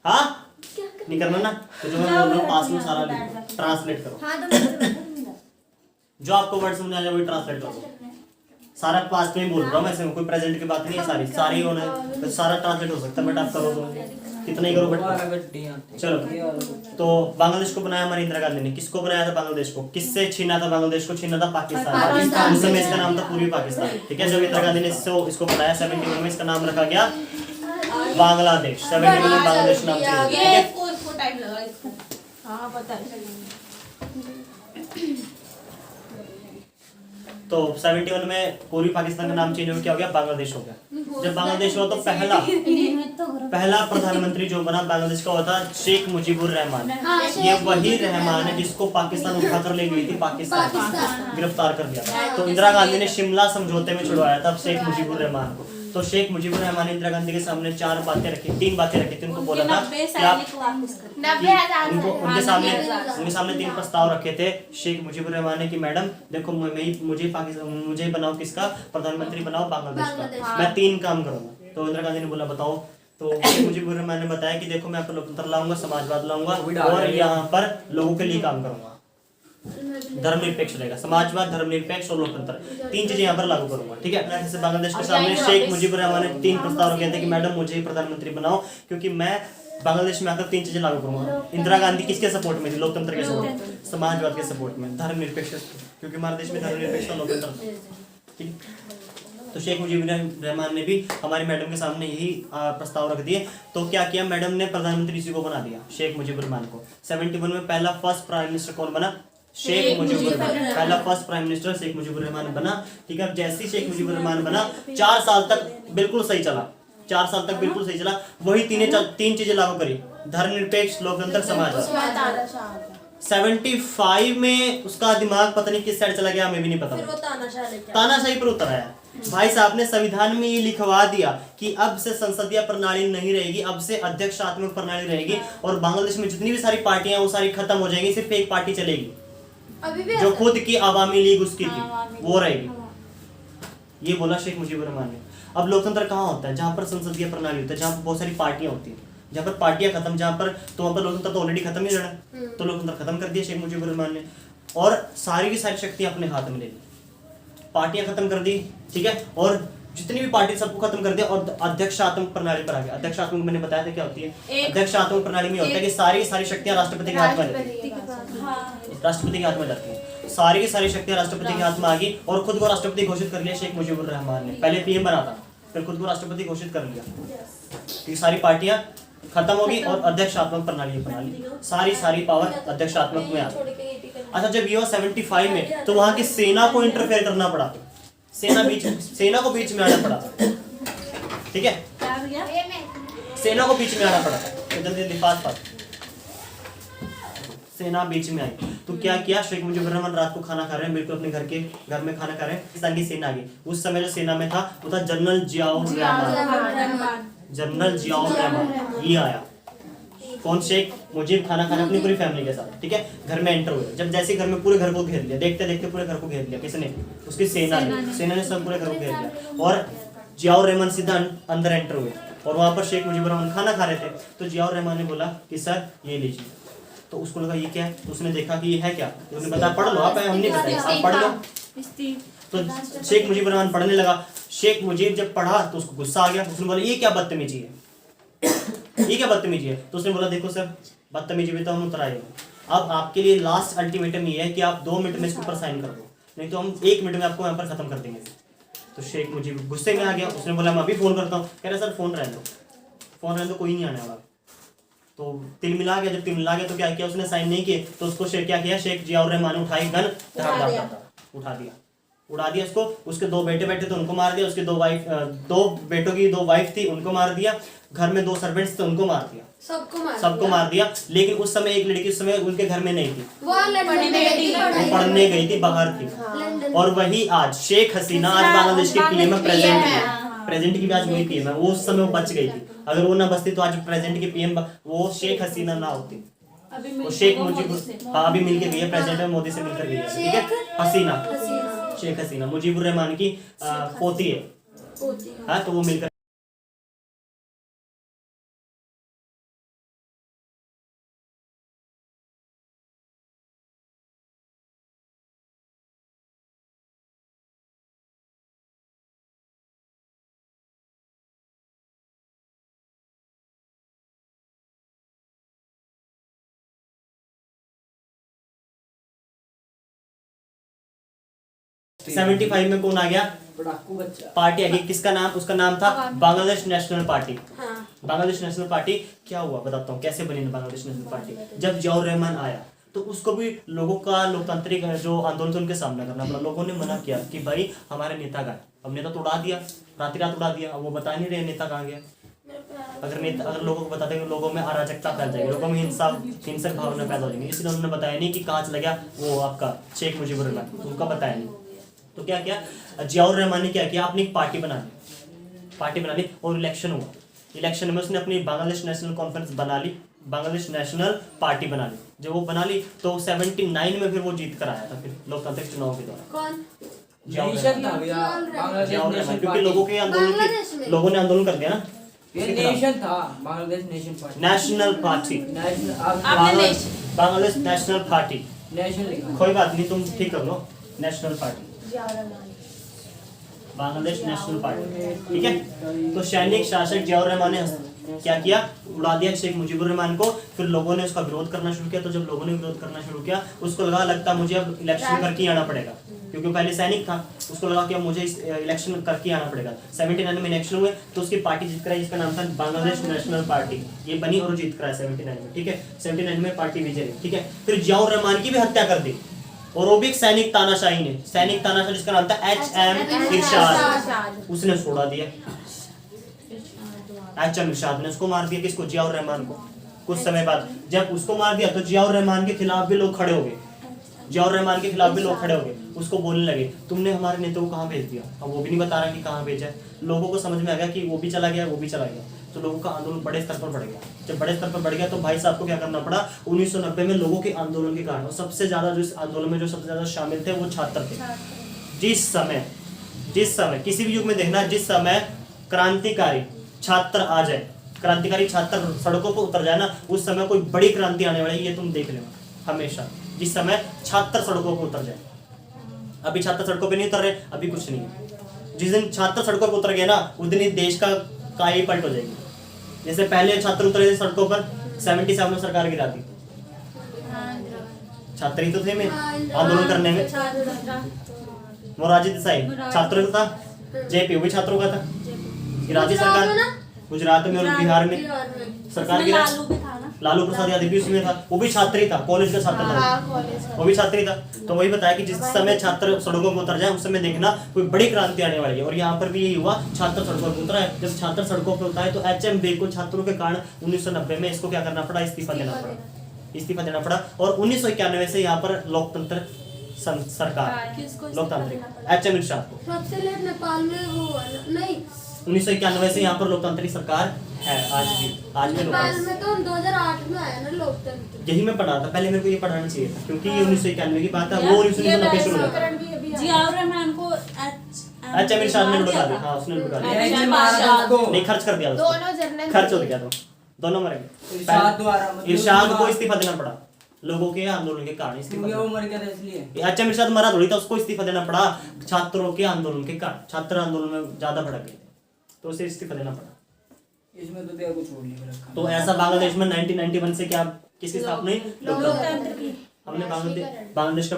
हाँ नहीं करना ना, तो जो मैं बोल रहा हूँ पास में सारा ट्रांसलेट करो, जो आपको वर्ड समझ आ जाए वही ट्रांसलेट करो। सारा पास्ट में ही बोल रहा हूँ, ऐसे कोई प्रेजेंट की बात नहीं है, सारी सारी होना तो सारा ट्रांसलेट हो सकता है, बट आप करो तो कितना ही करो बट चलो। तो बांग्लादेश को बनाया हमारी इंदिरा गांधी ने, किसको बनाया था बांग्लादेश को, किससे छीना था बांग्लादेश को, छीना था पाकिस्तान, उस समय इसका नाम था पूर्वी पाकिस्तान, ठीक है। जब इंदिरा गांधी ने इसको बनाया 71 में, इसका नाम रखा गया बांग्लादेश, 71 में बांग्लादेश नाम चेंज किया। तो 71 में पूर्वी पाकिस्तान का नाम चेंज हो गया, क्या हो गया, बांग्लादेश हो गया। जब बांग्लादेश हुआ तो पहला प्रधानमंत्री जो बना बांग्लादेश का हुआ था शेख मुजीबुर रहमान। ये वही रहमान है जिसको पाकिस्तान उठाकर ले गई थी, पाकिस्तान गिरफ्तार कर लिया था। तो इंदिरा गांधी ने शिमला समझौते में छुड़वाया था शेख मुजीबुर रहमान को। तो शेख मुजीबुर रहमान ने इंदिरा गांधी के सामने 3 बातें रखी थी, उनको बोला था कि आप उनके सामने 3 प्रस्ताव रखे थे शेख मुजीबुर रहमान ने कि मैडम देखो मुझे बनाओ किसका प्रधानमंत्री बनाओ बांग्लादेश का, मैं 3 काम करूंगा। तो इंदिरा गांधी ने बोला बताओ। तो शेख मुजीबुर रहमान ने बताया कि देखो मैं आपको लोकतंत्र लाऊंगा, समाजवाद लाऊंगा और यहाँ पर लोगों के लिए काम करूंगा, धर्मनिरपेक्ष रहेगा, समाजवाद, धर्मनिरपेक्ष और लोकतंत्र, 3 चीजें यहाँ पर लागू करूंगा, ठीक है। जैसे बांग्लादेश के सामने शेख मुजीबुर रहमान ने 3 प्रस्ताव रखे थे कि मैडम मुझे प्रधानमंत्री बनाओ क्योंकि मैं बांग्लादेश में आकर 3 चीजें लागू करूंगा। इंदिरा गांधी किसके सपोर्ट में थी, लोकतंत्र के सपोर्ट में, समाजवाद के सपोर्ट में, धर्मनिरपेक्ष, क्योंकि हमारे देश में धर्मनिरपेक्ष और लोकतंत्र, ठीक। तो शेख मुजीबुर रहमान ने भी हमारी मैडम के सामने यही प्रस्ताव रख दिए। तो क्या किया, मैडम ने प्रधानमंत्री इसी को बना दिया शेख मुजीबुर रहमान को। 71 में पहला फर्स्ट प्राइम मिनिस्टर कौन बना, शेख मुजीबुर रहमान, पहला first prime minister Sheikh Mujibur Rahman बना, ठीक है। जैसे ही शेख मुजीबुर रहमान बना 4 साल तक बिल्कुल सही चला, 4 साल तक बिल्कुल सही चला, वही 3 चीजें लागू करी, धर्मनिरपेक्ष, लोकतंत्र, समाजवाद। 75 में उसका दिमाग पता नहीं किस साइड चला गया, हमें भी नहीं पता, तानाशाही पर उतर आया। भाई साहब ने संविधान में ये लिखवा दिया कि अब से संसदीय प्रणाली नहीं रहेगी, अब से अध्यक्षात्मक प्रणाली रहेगी और बांग्लादेश में जितनी भी सारी पार्टियां वो सारी खत्म हो जाएंगी, सिर्फ एक पार्टी चलेगी जो खुद की आवामी लीग उसकी थी वो रहेगी। ये बोला शेख मुजीबुर रहमान ने। अब लोकतंत्र कहाँ होता है, जहां पर संसदीय प्रणाली होता है, जहां पर बहुत सारी पार्टियां होती है, जहां पर पार्टियां खत्म, जहां पर तो वहां पर लोकतंत्र तो ऑलरेडी खत्म ही रहना, तो लोकतंत्र खत्म कर दिया शेख मुजीबुर रहमान ने और सारी की सारी शक्तियां अपने हाथ में ले ली, पार्टियां खत्म कर दी, ठीक है। और जितनी भी पार्टी सबको खत्म कर दिया और अध्यक्षात्मक प्रणाली पर आ गया। अध्यक्षात्मक मैंने बताया था क्या होती है, अध्यक्षात्मक प्रणाली में होता है कि सारी शक्तियां राष्ट्रपति के हाथ में रहती है, राष्ट्रपति के हाथ में जाती है, सारी की सारी शक्तियां राष्ट्रपति के हाथ में आ गई और खुद को राष्ट्रपति घोषित कर लिया शेख मुजीबुर रहमान ने। पहले पीएम बना था, फिर खुद को राष्ट्रपति घोषित कर लिया, कि सारी पार्टियां खत्म होगी और अध्यक्षात्मक प्रणाली बना ली, सारी पावर अध्यक्षात्मक में आ गई। अच्छा, जब ये 75 में तो वहां की सेना को इंटरफेयर करना पड़ा, सेना को बीच में आना पड़ा, ठीक है, सेना को बीच में आना पड़ा। तो जल्दी फास्ट सेना बीच में आई तो क्या किया, शेख मुजीबुर रहमान रात को खाना खा रहे हैं, बिल्कुल अपने घर में खाना खा रहे हैं, पाकिस्तान की सेना आ गई। उस समय जो सेना में था वो था जनरल जियाउर रहमान, जनरल जियाउर रहमान। ये आया कौन, शेख मुजीब खाना खाना अपनी पूरी फैमिली के साथ, ठीक है, घर में एंटर हुए। जब जैसे घर में पूरे घर को घेर लिया, देखते देखते पूरे घर को घेर लिया, किसने, उसकी सेना ने सब पूरे घर को घेर लिया और जियाउर रहमान सीधा अंदर एंटर हुए और वहां पर शेख मुजीबुर रहमान खाना खा रहे थे। तो जियाउर रहमान ने बोला कि सर ये लीजिए, तो उसको लगा ये क्या है, तो उसने देखा कि ये है क्या, तो उसने बताया पढ़ लो आप, हम नहीं बताएंगे आप पढ़ लो। तो शेख मुजीबुर रहमान पढ़ने लगा। शेख मुजीब जब पढ़ा तो उसको गुस्सा आ गया, उसने बोला ये क्या बदतमीजी है, ये क्या बदतमीजी है। तो उसने बोला देखो सर बदतमीजी भी तो हम उतर आए, अब आपके लिए लास्ट अल्टीमेटम ये है कि आप 2 मिनट में इसके ऊपर साइन कर दो, नहीं तो हम 1 मिनट में आपको यहाँ पर खत्म कर देंगे। तो शेख मुजीब गुस्से में आ गया, उसने बोला मैं अभी फोन करता हूँ। कह रहा सर फोन रहने दो, कोई नहीं आने वाला। तो तिल मिला गया, जब तिल मिला गया तो क्या किया, उसने साइन नहीं किए तो उसको क्या किया, शेख जियाउर रहमान ने उठाई गन, उठा दिया, उड़ा दिया उसको। उसके 2 बेटे बैठे थे उनको मार दिया, उसके 2 बेटों की 2 वाइफ थी उनको मार दिया, घर में 2 सर्वेंट्स थे उनको मार दिया, सबको मार दिया। लेकिन उस समय एक लड़की उस समय उनके घर में नहीं थी, वो पढ़ने गई थी, बाहर थी। और वही आज शेख हसीना आज बांग्लादेश की पीएम है, प्रेजेंट की भी आज वही पीएम है। वो उस समय वो बच गई थी, अगर वो ना बचती तो आज प्रेजेंट की पीएम वो शेख हसीना ना होती। वो शेख मुजीबुर अभी मिलके गई है, प्रेजेंट में मोदी से मिलकर गई है, ठीक है। हसीना, शेख हसीना मुजीबुर रहमान की पोती है, हाँ, तो वो मिलकर 75 में कौन आ गया? पढ़ाकू बच्चा। पार्टी आ गई, किसका नाम? उसका नाम था बांग्लादेश नेशनल पार्टी। हाँ। बांग्लादेश नेशनल पार्टी क्या हुआ बताता हूँ कैसे बनी बांग्लादेश नेशनल पार्टी। जब जियाउर रहमान आया तो उसको भी लोगों का लोकतांत्रिक जो आंदोलन उनके सामना करना पड़ा। लोगों ने मना किया कि भाई हमारे नेता का, अब नेता तो उड़ा दिया, रात रात उड़ा दिया, अब वो बता नहीं रहे नेता कहाँ गया। अगर लोगों को बता देंगे लोगों में अराजकता फैल जाएगी, लोगों में हिंसक भावना पैदा हो जाएंगी। इसलिए उन्होंने बताया नहीं कि कहाँ चला गया वो आपका शेख मुजीबुर रहमान, उनका बताया नहीं। तो क्या किया जियाउर रहमान ने, क्या किया, अपनी एक पार्टी बना ली और इलेक्शन हुआ। इलेक्शन में उसने अपनी बांग्लादेश नेशनल कॉन्फ्रेंस बना ली, बांग्लादेश नेशनल पार्टी बना ली। जब वो बना ली तो 79 में फिर वो जीत कर आया था फिर लोकतांत्रिक चुनाव के दौरान। कौन? नेशन था भैया बांग्लादेश नेशन क्योंकि लोगों के आंदोलन लोगों ने आंदोलन कर दिया ना। ये नेशन था Bangladesh nation party, national party, Bangladesh national party. Nation लिखा। कोई बात नहीं, तुम ठीक कर लो, national party, Bangladesh national party, ठीक है। तो सैनिक शासक जियाउर रहमान ने क्या किया, उड़ा दिया शेख मुजीबुर रहमान को। फिर लोगों ने उसका विरोध करना शुरू किया। तो जब लोगों ने विरोध करना शुरू किया उसको लगता मुझे अब इलेक्शन करके आना पड़ेगा, क्योंकि पहले सैनिक था। उसको लगा कि अब मुझे इलेक्शन करके आना पड़ेगा। 79 में इलेक्शन हुए तो उसकी पार्टी जीत कर आई, जिसका नाम था बांग्लादेश नेशनल पार्टी। ये बनी और जीत कर 79 में, ठीक है। 79 में पार्टी विजय रही, ठीक है। फिर जियाउर रहमान की भी हत्या कर दी, और वो भी एक सैनिक तानाशाही ने, सैनिक तानाशाह जिसका नाम था HM इरशाद, उसने छोड़ा दिया। HM इरशाद ने उसको मार दिया। किसको? जियाउर रहमान को। कुछ समय बाद जब उसको मार दिया तो जियाउर रहमान के खिलाफ भी लोग खड़े हो गए, जियाउर रहमान के खिलाफ भी लोग खड़े हो गए। उसको बोलने लगे तुमने हमारे नेता को कहाँ भेज दिया। अब वो भी नहीं बता रहा कि कहाँ भेजा है। लोगों को समझ में आ गया कि वो भी चला गया, वो भी चला गया। तो लोगों का आंदोलन बड़े स्तर पर बढ़ गया। जब बड़े स्तर पर बढ़ गया तो भाई साहब को क्या करना पड़ा, 1990 में लोगों के आंदोलन के कारण, और सबसे ज्यादा जो इस आंदोलन में जो सबसे ज्यादा शामिल थे वो छात्र थे। जिस समय किसी भी युग में देखना, जिस समय क्रांतिकारी छात्र आ जाए, क्रांतिकारी छात्र सड़कों पर उतर जाए ना, उस समय कोई बड़ी क्रांति आने वाली है, ये तुम देख लेना हमेशा। जिस समय छात्र सड़कों पर उतर जाए, अभी छात्र सड़कों पे नहीं उतर रहे, अभी कुछ नहीं है। जिस दिन छात्र सड़कों पर उतर गए ना, उस दिन इस देश का काया पलट हो जाएगी। जैसे पहले छात्र उतरे थे सड़कों पर, 77 में सरकार गिरा दी, छात्र ही तो थे में आंदोलन करने में। मोरारजी देसाई छात्रों का था, जेपी भी छात्रों का था, गिरा दी सरकार। गुजरात में और बिहार में सरकार गिरा। लालू प्रसाद यादव भी उसमें था, वो भी छात्र ही था, कॉलेज का छात्र था, वो भी छात्र ही था। तो वही बताया कि जिस समय छात्र सड़कों पर उतर जाए उस समय देखना कोई बड़ी क्रांति आने वाली है। और यहाँ पर भी यही हुआ, छात्र सड़कों पर उतरा है। जब छात्र सड़कों पर उतरा है तो HM को छात्रों के कारण 1990 में इसको क्या करना पड़ा, इस्तीफा देना पड़ा। और 1991 से यहाँ पर लोकतंत्र सरकार, लोकतांत्रिक HM इरशाद को सबसे लेट नेपाल में वो नहीं 1991 से यहाँ पर लोकतांत्रिक सरकार है। आज में नेपाल में तो 2008 में आया ना लोकतंत्र। यही मैं पढ़ा था, पहले मेरे को ये पढ़ाना चाहिए था, क्योंकि ये 1991 की बात है, वो 1990 शुरू हुआ। जियाउर रहमान को HM इरशाद ने लुटा दिया। हाँ, उसने लुटा दिया, नहीं खर्च कर दिया, दोनों जर्नल खर्च हो गया। तो दोनों मर गए। इरशाद को इस्तीफा देना पड़ा लोगों के आंदोलन के कारण, वो मर गया था इसलिए। HM इरशाद मरा थोड़ी था, उसको इस्तीफा देना पड़ा छात्रों के आंदोलन के कारण। छात्र आंदोलन में ज्यादा भड़क गए तो उसे इस्तीफा देना पड़ा। इसमें तो तेरे को छोड़ नहीं रखा। तो ऐसा बांग्लादेश में 1991 से क्या किसकी स्थापना हुई? लोकतंत्र की। हमने बांग्लादेश का